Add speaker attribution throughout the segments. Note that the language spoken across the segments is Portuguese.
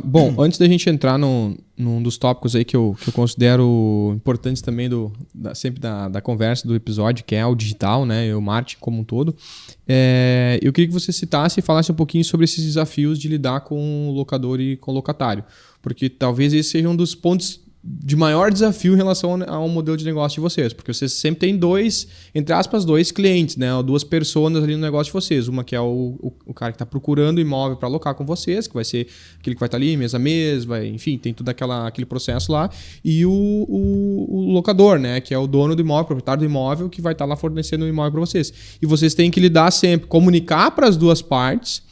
Speaker 1: Bom, antes da gente entrar num dos tópicos aí que eu considero importantes também sempre da conversa, do episódio, que é o digital, né? O marketing como um todo. Eu queria que você citasse e falasse um pouquinho sobre esses desafios de lidar com o locador e com o locatário. Porque talvez esse seja um dos pontos de maior desafio em relação ao modelo de negócio de vocês, porque vocês sempre têm dois clientes, né? Duas pessoas ali no negócio de vocês. Uma que é o cara que está procurando imóvel para alocar com vocês, que vai ser aquele que vai estar ali mês a mês, enfim, tem todo aquele processo lá. E o locador, né? Que é o dono do imóvel, o proprietário do imóvel, que vai estar lá fornecendo o imóvel para vocês. E vocês têm que lidar sempre, comunicar para as duas partes,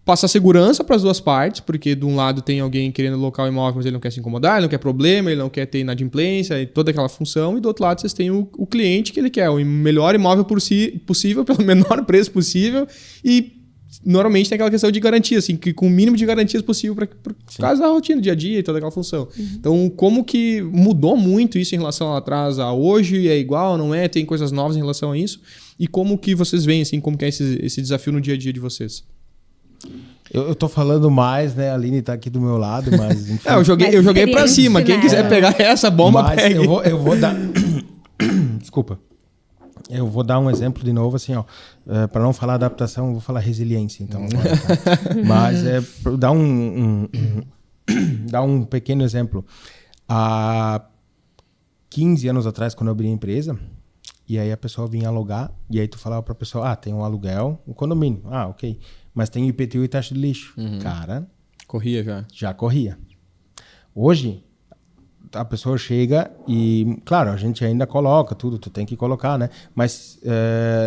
Speaker 1: passar segurança para as duas partes, porque de um lado tem alguém querendo alocar o imóvel, mas ele não quer se incomodar, ele não quer problema, ele não quer ter inadimplência, e toda aquela função, e do outro lado vocês têm o cliente que ele quer o melhor imóvel possível, pelo menor preço possível, e normalmente tem aquela questão de garantia, assim, que com o mínimo de garantias possível por causa da rotina, dia a dia e toda aquela função. Então, como que mudou muito isso em relação lá atrás a hoje? É igual, não é? Tem coisas novas em relação a isso? E como que vocês veem, assim, como que é esse desafio no dia a dia de vocês?
Speaker 2: Eu tô falando mais, né? A Aline tá aqui do meu lado, mas... Enfim.
Speaker 1: Eu joguei pra cima. Quem quiser pegar essa bomba,
Speaker 2: mas
Speaker 1: pegue.
Speaker 2: Eu vou dar... Desculpa. Eu vou dar um exemplo de novo, assim, ó. Para não falar adaptação, eu vou falar resiliência, então. Agora, tá? Mas dar um pequeno exemplo. Há 15 anos atrás, quando eu abri a empresa, e aí a pessoa vinha alugar, e aí tu falava pra pessoa, tem um aluguel, um condomínio. Ok. Mas tem IPTU e taxa de lixo. Cara...
Speaker 1: Corria já.
Speaker 2: Já corria. Hoje, a pessoa chega e... Claro, a gente ainda coloca tudo, tu tem que colocar, né? Mas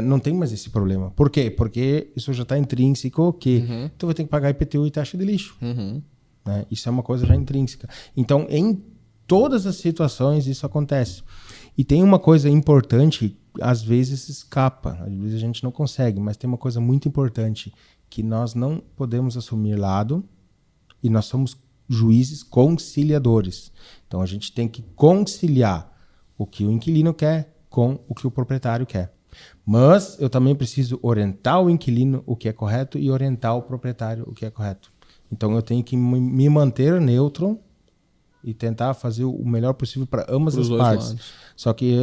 Speaker 2: não tem mais esse problema. Por quê? Porque isso já está intrínseco que tu vai ter que pagar IPTU e taxa de lixo. Né? Isso é uma coisa já intrínseca. Então, em todas as situações, isso acontece. E tem uma coisa importante, às vezes escapa. Às vezes a gente não consegue, mas tem uma coisa muito importante, que nós não podemos assumir lado e nós somos juízes conciliadores. Então, a gente tem que conciliar o que o inquilino quer com o que o proprietário quer. Mas eu também preciso orientar o inquilino o que é correto e orientar o proprietário o que é correto. Então, eu tenho que me manter neutro e tentar fazer o melhor possível para ambas as partes. Só que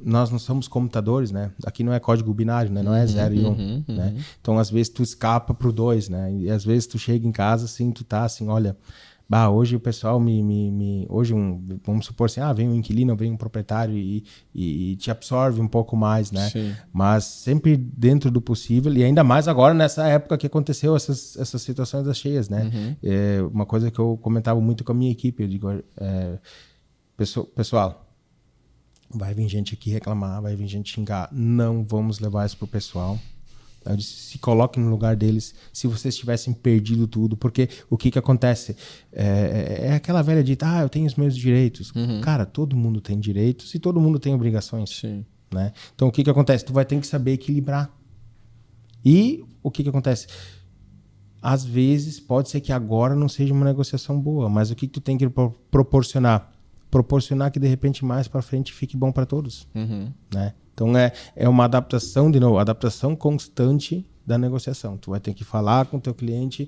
Speaker 2: nós não somos computadores, né? Aqui não é código binário, né? Não é 0 e 1, né? Então, às vezes, tu escapa pro 2, né? E às vezes tu chega em casa, assim, tu tá assim, olha... hoje o pessoal hoje vamos supor assim, vem um inquilino, vem um proprietário e te absorve um pouco mais, né? Sim. Mas sempre dentro do possível, e ainda mais agora nessa época que aconteceu essas situações das cheias, né? Uma coisa que eu comentava muito com a minha equipe, eu digo, pessoal, vai vir gente aqui reclamar, vai vir gente xingar, não vamos levar isso pro pessoal. Eu disse, se coloquem no lugar deles, se vocês tivessem perdido tudo, porque o que acontece? É aquela velha dita, eu tenho os meus direitos. Cara, todo mundo tem direitos e todo mundo tem obrigações. Sim. Né? Então, o que acontece? Tu vai ter que saber equilibrar. E o que acontece? Às vezes, pode ser que agora não seja uma negociação boa, mas o que tu tem que proporcionar? Proporcionar que, de repente, mais para frente fique bom para todos. Né? Então, é uma adaptação, de novo, adaptação constante da negociação. Tu vai ter que falar com o teu cliente,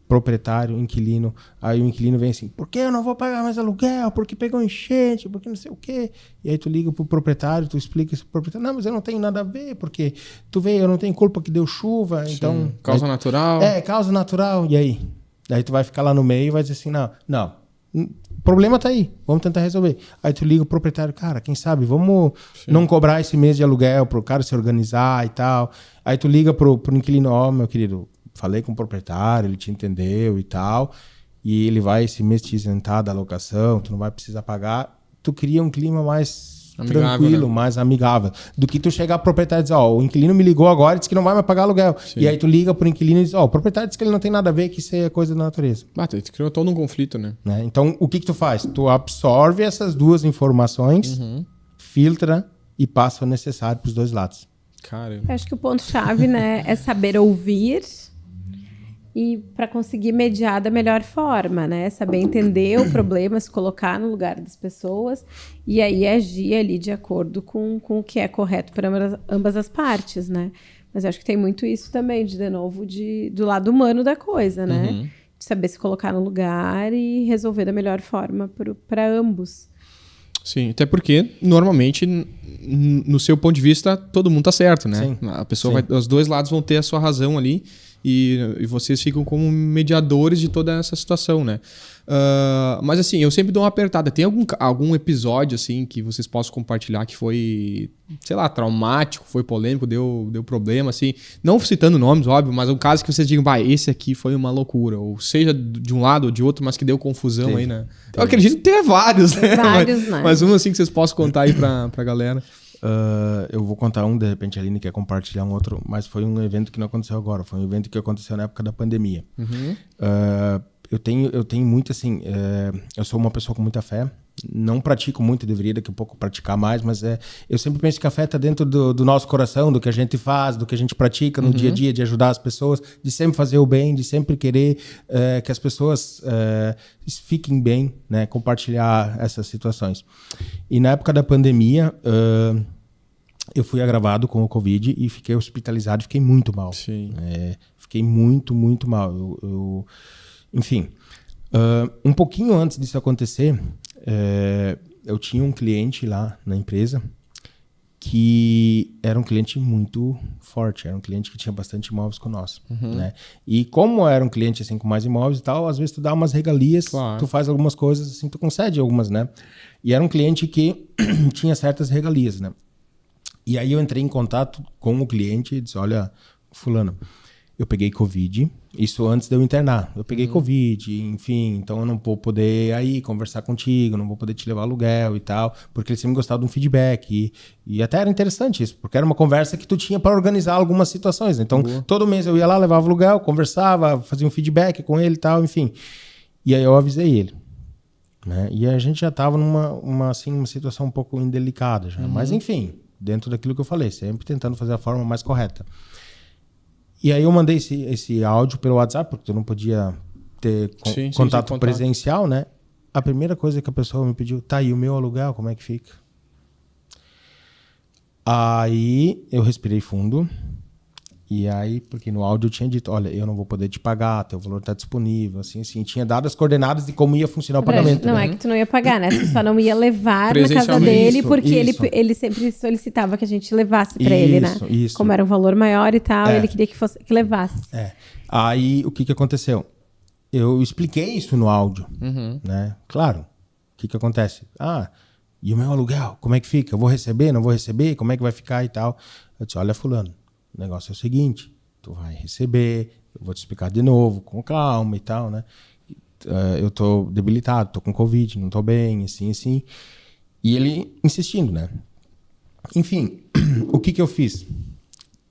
Speaker 2: proprietário, inquilino. Aí o inquilino vem assim, por que eu não vou pagar mais aluguel? Porque pegou enchente? Porque não sei o quê? E aí tu liga pro proprietário, tu explica isso pro proprietário. Não, mas eu não tenho nada a ver, porque tu vê, eu não tenho culpa que deu chuva. Sim. Então...
Speaker 1: Causa natural.
Speaker 2: Causa natural. E aí? Daí tu vai ficar lá no meio e vai dizer assim, não. O problema tá aí, vamos tentar resolver. Aí tu liga o proprietário, cara, quem sabe, vamos não cobrar esse mês de aluguel pro cara se organizar e tal. Aí tu liga pro inquilino, meu querido, falei com o proprietário, ele te entendeu e tal, e ele vai esse mês te isentar da locação, tu não vai precisar pagar. Tu cria um clima mais amigável, tranquilo, né? Mais amigável, do que tu chegar pro proprietário e dizer, o inquilino me ligou agora e disse que não vai mais pagar aluguel. Sim. E aí tu liga pro inquilino e diz, o proprietário disse que ele não tem nada a ver, que isso é coisa da natureza.
Speaker 1: Tu criou todo um conflito, né?
Speaker 2: Então, o que tu faz? Tu absorve essas duas informações, filtra e passa o necessário pros dois lados.
Speaker 3: Eu acho que o ponto-chave, né, é saber ouvir e para conseguir mediar da melhor forma, né? Saber entender o problema, se colocar no lugar das pessoas e aí agir ali de acordo com o que é correto para ambas as partes, né? Mas eu acho que tem muito isso também, de novo, do lado humano da coisa, né? saber se colocar no lugar e resolver da melhor forma para ambos.
Speaker 1: Sim, até porque, normalmente, no seu ponto de vista, todo mundo tá certo, né?
Speaker 2: Sim.
Speaker 1: A pessoa os dois lados vão ter a sua razão ali e vocês ficam como mediadores de toda essa situação, né? Mas assim, eu sempre dou uma apertada. Tem algum episódio, assim, que vocês possam compartilhar que foi, sei lá, traumático, foi polêmico, deu problema, assim? Não citando nomes, óbvio, mas um caso que vocês digam, esse aqui foi uma loucura. Ou seja, de um lado ou de outro, mas que deu confusão aí, né? Eu acredito que tem vários, né?
Speaker 3: Vários, né?
Speaker 1: Mas um assim que vocês possam contar aí pra galera.
Speaker 2: Eu vou contar de repente a Aline quer compartilhar um outro, mas foi um evento que não aconteceu agora, foi um evento que aconteceu na época da pandemia. Eu tenho muito assim, eu sou uma pessoa com muita fé, não pratico muito, deveria daqui a pouco praticar mais, mas eu sempre penso que a fé está dentro do nosso coração, do que a gente faz, do que a gente pratica no dia a dia, de ajudar as pessoas, de sempre fazer o bem, de sempre querer que as pessoas fiquem bem, né, compartilhar essas situações. E na época da pandemia, eu fui agravado com o Covid e fiquei hospitalizado, fiquei muito mal.
Speaker 1: Sim.
Speaker 2: Fiquei muito, muito mal. Enfim, um pouquinho antes disso acontecer, eu tinha um cliente lá na empresa que era um cliente muito forte, era um cliente que tinha bastante imóveis conosco, né? E como era um cliente assim com mais imóveis e tal, às vezes tu dá umas regalias, claro. Tu faz algumas coisas assim, tu concede algumas, né? E era um cliente que tinha certas regalias, né? E aí eu entrei em contato com o cliente e disse, olha, fulano, eu peguei Covid, isso antes de eu internar. Eu peguei Covid, enfim, então eu não vou poder aí conversar contigo, não vou poder te levar aluguel e tal, porque ele sempre gostava de um feedback. E até era interessante isso, porque era uma conversa que tu tinha para organizar algumas situações. Então, todo mês eu ia lá, levava aluguel, conversava, fazia um feedback com ele e tal, enfim. E aí eu avisei ele. Né? E a gente já estava numa situação um pouco indelicada já. Mas, enfim, dentro daquilo que eu falei, sempre tentando fazer a forma mais correta. E aí eu mandei esse áudio pelo WhatsApp, porque eu não podia ter contato presencial, né? A primeira coisa que a pessoa me pediu, tá aí o meu aluguel, como é que fica? Aí eu respirei fundo. E aí, porque no áudio eu tinha dito, olha, eu não vou poder te pagar, teu valor está disponível, assim, tinha dado as coordenadas de como ia funcionar o pagamento.
Speaker 3: Não,
Speaker 2: né?
Speaker 3: é que tu não ia pagar, né? Tu só não ia levar na casa dele, porque ele sempre solicitava que a gente levasse para ele, né? Isso. Como era um valor maior e tal, ele queria que levasse.
Speaker 2: Aí, o que aconteceu? Eu expliquei isso no áudio, né? Claro, o que acontece? E o meu aluguel, como é que fica? Eu vou receber, não vou receber? Como é que vai ficar e tal? Eu disse, olha, fulano, o negócio é o seguinte, tu vai receber, eu vou te explicar de novo, com calma e tal, né? Eu tô debilitado, tô com Covid, não tô bem, assim. E ele insistindo, né? Enfim, o que eu fiz?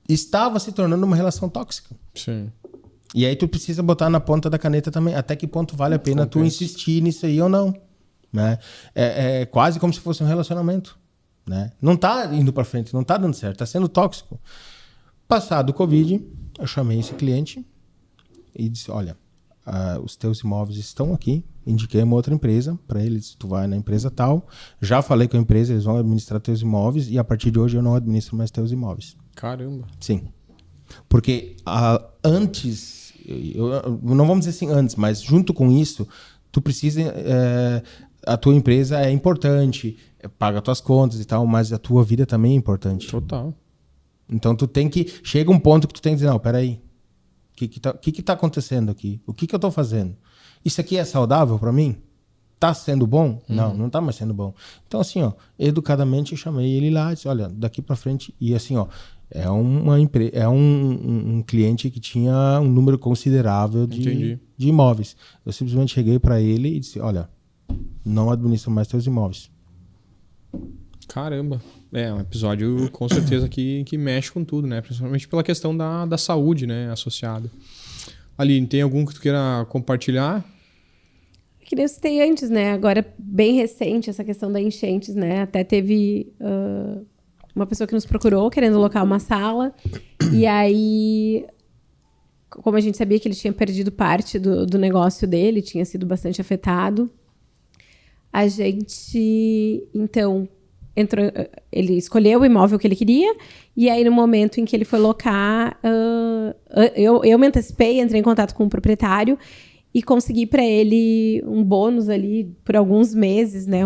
Speaker 2: Estava se tornando uma relação tóxica.
Speaker 1: Sim.
Speaker 2: E aí tu precisa botar na ponta da caneta também, até que ponto vale a pena tu insistir nisso aí ou não, né? É quase como se fosse um relacionamento, né? Não tá indo pra frente, não tá dando certo, tá sendo tóxico. Passado o Covid, eu chamei esse cliente e disse, olha, os teus imóveis estão aqui, indiquei uma outra empresa para eles, tu vai na empresa tal, já falei com a empresa, eles vão administrar teus imóveis e a partir de hoje eu não administro mais teus imóveis.
Speaker 1: Caramba.
Speaker 2: Sim. Porque antes, não vamos dizer assim antes, mas junto com isso, tu precisa, a tua empresa é importante, paga tuas contas e tal, mas a tua vida também é importante.
Speaker 1: Total.
Speaker 2: Então tu tem que... Chega um ponto que tu tem que dizer, não, peraí. O que tá acontecendo aqui? O que eu tô fazendo? Isso aqui é saudável para mim? Tá sendo bom? Não tá mais sendo bom. Então assim, ó, educadamente eu chamei ele lá e disse, olha, daqui para frente... E assim, ó, é um cliente que tinha um número considerável de imóveis. Eu simplesmente cheguei para ele e disse, olha, não administro mais teus imóveis.
Speaker 1: Caramba. É um episódio com certeza que mexe com tudo, né? Principalmente pela questão da saúde, né? Associada. Aline, tem algum que tu queira compartilhar?
Speaker 3: Que nem eu citei antes, né? Agora, bem recente, essa questão da enchentes, né? Até teve uma pessoa que nos procurou querendo alocar uma sala. E aí, como a gente sabia que ele tinha perdido parte do negócio dele, tinha sido bastante afetado, a gente, então... ele escolheu o imóvel que ele queria e aí no momento em que ele foi locar eu me antecipei, entrei em contato com o proprietário e consegui para ele um bônus ali por alguns meses, né?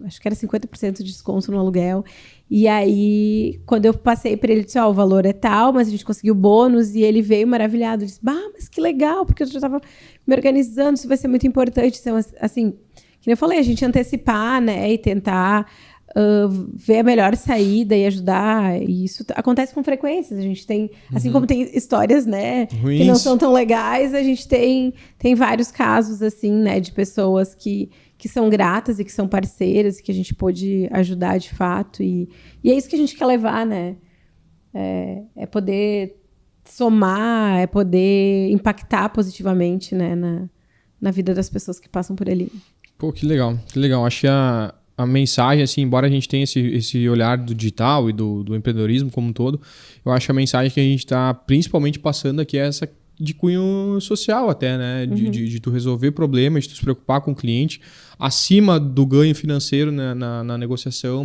Speaker 3: Acho que era 50% de desconto no aluguel. E aí, quando eu passei para ele, disse, o valor é tal, mas a gente conseguiu bônus, e ele veio maravilhado, disse, mas que legal, porque eu já estava me organizando, isso vai ser muito importante. Então, assim, que eu falei, a gente antecipar, né, e tentar ver a melhor saída e ajudar. E isso acontece com frequência. A gente tem, assim como tem histórias, né, ruins, que não são tão legais, a gente tem vários casos, assim, né, de pessoas que são gratas e que são parceiras e que a gente pôde ajudar de fato. E é isso que a gente quer levar, né? É poder somar, é poder impactar positivamente, né, na vida das pessoas que passam por ali.
Speaker 1: Pô, que legal, que legal. Acho que a mensagem, assim, embora a gente tenha esse olhar do digital e do empreendedorismo como um todo, eu acho que a mensagem que a gente está principalmente passando aqui é essa de cunho social até, né? De tu resolver problemas, de tu se preocupar com o cliente, acima do ganho financeiro, né, na negociação,